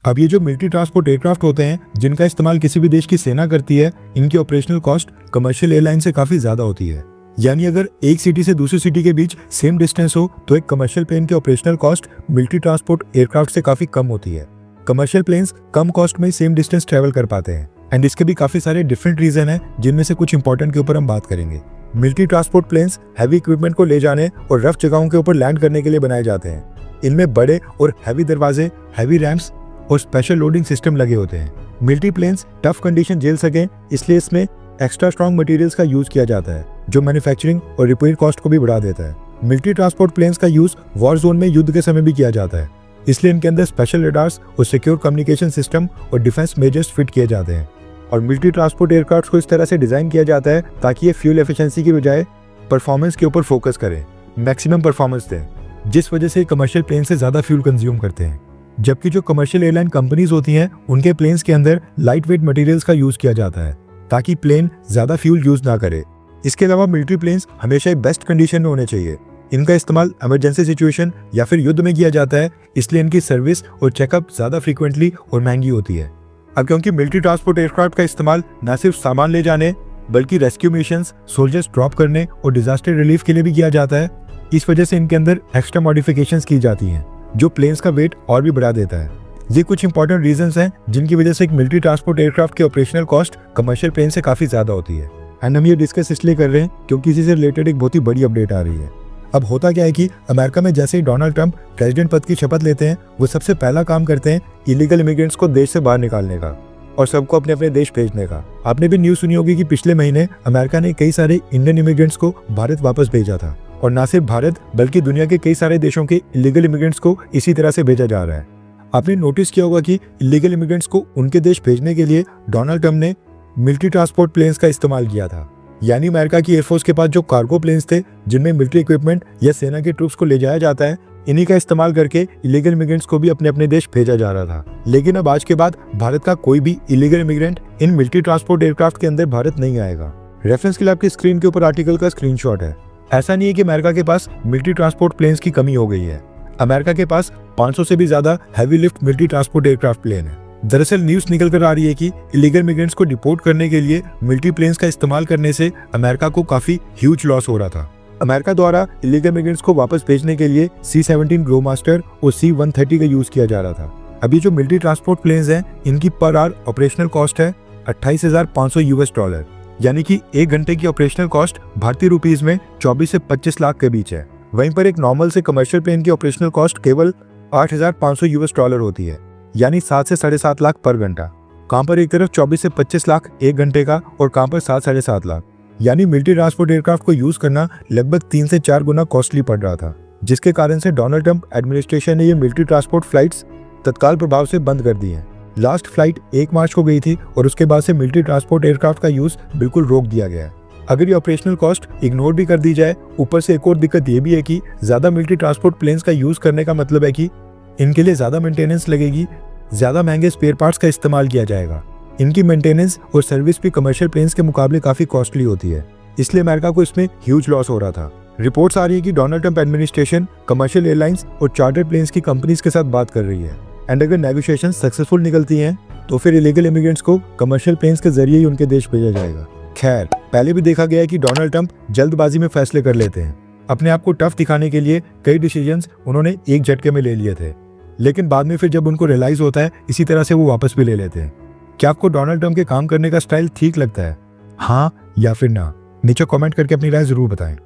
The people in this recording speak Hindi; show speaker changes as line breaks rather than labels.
अब ये जो मिलिट्री ट्रांसपोर्ट एयरक्राफ्ट होते हैं जिनका इस्तेमाल किसी भी देश की सेना करती है, इनकी ऑपरेशनल कॉस्ट कमर्शियल एयरलाइन से काफी ज्यादा होती है। यानी अगर एक सिटी से दूसरी सिटी के बीच सेम डिस्टेंस हो तो एक कमर्शियल प्लेन की operational cost military transport aircraft से काफी कम होती है। कमर्शियल प्लेन्स कम कॉस्ट में सेम डिस्टेंस ट्रेवल कर पाते हैं एंड इसके भी काफी सारे डिफरेंट रीजन है, जिनमें से कुछ इंपॉर्टेंट के ऊपर हम बात करेंगे। Military transport planes heavy equipment को ले जाने और रफ जगहों के ऊपर लैंड करने के लिए बनाए जाते हैं। इनमें बड़े और हैवी दरवाजे, हैवी रैम्प्स और स्पेशल लोडिंग सिस्टम लगे होते हैं। मिलिट्री प्लेन्स टफ कंडीशन झेल सकें, इसलिए इसमें एक्स्ट्रा स्ट्रॉन्ग मटेरियल्स का यूज किया जाता है, जो मैन्युफैक्चरिंग और रिपेयर कॉस्ट को भी बढ़ा देता है। मिलिट्री ट्रांसपोर्ट प्लेन्स का यूज वॉर जोन में युद्ध के समय भी किया जाता है, इसलिए इनके अंदर स्पेशल रडार्स और सिक्योर कम्युनिकेशन सिस्टम और डिफेंस मेजर्स फिट किए जाते हैं। और मिलिट्री ट्रांसपोर्ट एयरक्राफ्ट को इस तरह से डिजाइन किया जाता है ताकि ये फ्यूल एफिशिएंसी की बजाय परफॉर्मेंस के ऊपर फोकस करें, मैक्सिमम परफॉर्मेंस दें, जिस वजह से कमर्शियल प्लेन से ज्यादा फ्यूल कंज्यूम करते हैं। जबकि जो कमर्शियल एयरलाइन कंपनीज होती हैं उनके प्लेन्स के अंदर लाइट वेट मटेरियल्स का यूज किया जाता है ताकि प्लेन ज्यादा फ्यूल यूज ना करे। इसके अलावा मिलिट्री प्लेन्स हमेशा ही बेस्ट कंडीशन में होने चाहिए। इनका इस्तेमाल इमरजेंसी सिचुएशन या फिर युद्ध में किया जाता है, इसलिए इनकी सर्विस और चेकअप ज्यादा फ्रीक्वेंटली और महंगी होती है। अब क्योंकि मिलिट्री ट्रांसपोर्ट एयरक्राफ्ट का इस्तेमाल न सिर्फ सामान ले जाने बल्कि रेस्क्यू मिशंस, सोल्जर्स ड्रॉप करने और डिजास्टर रिलीफ के लिए भी किया जाता है, इस वजह से इनके अंदर एक्स्ट्रा मॉडिफिकेशंस की जाती हैं जो प्लेन्स का वेट और भी बढ़ा देता है। ये कुछ इंपॉर्टेंट रीजंस हैं जिनकी वजह से एक मिलिट्री ट्रांसपोर्ट एयरक्राफ्ट की ऑपरेशनल कॉस्ट कमर्शियल प्लेन से काफी ज्यादा होती है। एंड हम ये डिस्कस इसलिए कर रहे हैं क्योंकि इसी से रिलेटेड एक बहुत ही बड़ी अपडेट आ रही है। अब होता क्या है कि अमेरिका में जैसे ही डोनाल्ड ट्रंप प्रेसिडेंट पद की शपथ लेते हैं, वो सबसे पहला काम करते हैं इलीगल इमिग्रेंट्स को देश से बाहर निकालने का और सबको अपने अपने देश भेजने का। आपने भी न्यूज सुनी होगी कि पिछले महीने अमेरिका ने कई सारे इंडियन इमिग्रेंट्स को भारत वापस भेजा था, और न सिर्फ भारत बल्कि दुनिया के कई सारे देशों के इलीगल इमिग्रेंट्स को इसी तरह से भेजा जा रहा है। आपने नोटिस किया होगा कि इलीगल इमिग्रेंट्स को उनके देश भेजने के लिए डोनाल्ड ट्रंप ने मिलिट्री ट्रांसपोर्ट प्लेन्स का इस्तेमाल किया था। यानी अमेरिका की एयरफोर्स के पास जो कार्गो प्लेन्स थे जिनमें मिलिट्री इक्विपमेंट या सेना के ट्रूप्स को ले जाया जाता है, इन्हीं का इस्तेमाल करके इलीगल इमिग्रेंट्स को भी अपने अपने देश भेजा जा रहा था। लेकिन अब आज के बाद भारत का कोई भी illegal immigrant in military transport aircraft के अंदर भारत नहीं आएगा। रेफरेंस के लिए आपकी स्क्रीन के ऊपर आर्टिकल का स्क्रीनशॉट है। ऐसा नहीं है कि अमेरिका के पास मिलिट्री ट्रांसपोर्ट प्लेन्स की कमी हो गई है। अमेरिका के पास 500 से भी ज्यादा heavy lift military transport aircraft plane है। दरअसल न्यूज निकल कर आ रही है कि इलीगल इमिग्रेंट्स को डिपोर्ट करने के लिए मिलिट्री प्लेन्स का इस्तेमाल करने से अमेरिका को काफी ह्यूज लॉस हो रहा था। अमेरिका द्वारा इलीगल इमिग्रेंट्स को वापस भेजने के लिए C-17 ग्लोमास्टर और C-130 का यूज किया जा रहा था। अभी जो मिलिट्री ट्रांसपोर्ट प्लेन्स हैं, इनकी पर आवर ऑपरेशनल कॉस्ट है $28,500, यानी कि 1 घंटे की ऑपरेशनल कॉस्ट भारतीय रुपीज में 24 से 25 लाख के बीच है। वहीं पर एक नॉर्मल से कमर्शियल प्लेन की ऑपरेशनल कॉस्ट केवल $8,500 होती है, यानी 7 से 7.5 लाख पर घंटा। कहां पर एक तरफ 24 से 25 लाख 1 घंटे का और कहां पर 7-7.5 लाख। यानी मिलिट्री ट्रांसपोर्ट एयरक्राफ्ट को यूज करना लगभग 3 से 4 गुना कॉस्टली पड़ रहा था, जिसके कारण से डोनाल्ड ट्रंप एडमिनिस्ट्रेशन ने ये मिलिट्री ट्रांसपोर्ट फ्लाइट्स तत्काल प्रभाव से बंद कर दी हैं। लास्ट फ्लाइट 1 मार्च को गई थी और उसके बाद से मिलिट्री ट्रांसपोर्ट एयरक्राफ्ट का यूज बिल्कुल रोक दिया गया है। अगर ये ऑपरेशनल कॉस्ट इग्नोर भी कर दी जाए, ऊपर से एक और दिक्कत ये भी है कि ज्यादा मिलिट्री ट्रांसपोर्ट प्लेन्स का यूज करने का मतलब है कि इनके लिए ज्यादा मेंटेनेंस लगेगी, ज्यादा महंगे स्पेयर पार्ट्स का इस्तेमाल किया जाएगा। इनकी मेंटेनेंस और सर्विस भी कमर्शियल प्लेन्स के मुकाबले काफी कॉस्टली होती है, इसलिए अमेरिका को इसमें ह्यूज लॉस हो रहा था। रिपोर्ट्स आ रही है कि Donald Trump administration commercial airlines और चार्टर प्लेन्स की कंपनीज के साथ बात कर रही है, एंड अगर नेगोशिएशन सक्सेसफुल निकलती हैं तो फिर इलीगल इमिग्रेंट्स को कमर्शियल प्लेन्स के जरिए ही उनके देश भेजा जाएगा। खैर, पहले भी देखा गया है कि डोनाल्ड ट्रंप जल्दबाजी में फैसले कर लेते हैं। अपने आप को टफ दिखाने के लिए कई डिसीजंस उन्होंने एक झटके में ले लिए थे, लेकिन बाद में फिर जब उनको रियलाइज होता है इसी तरह से वो वापस भी ले लेते हैं। क्या आपको डोनाल्ड ट्रंप के काम करने का स्टाइल ठीक लगता है? हाँ या फिर ना? नीचे कमेंट करके अपनी राय जरूर बताएं।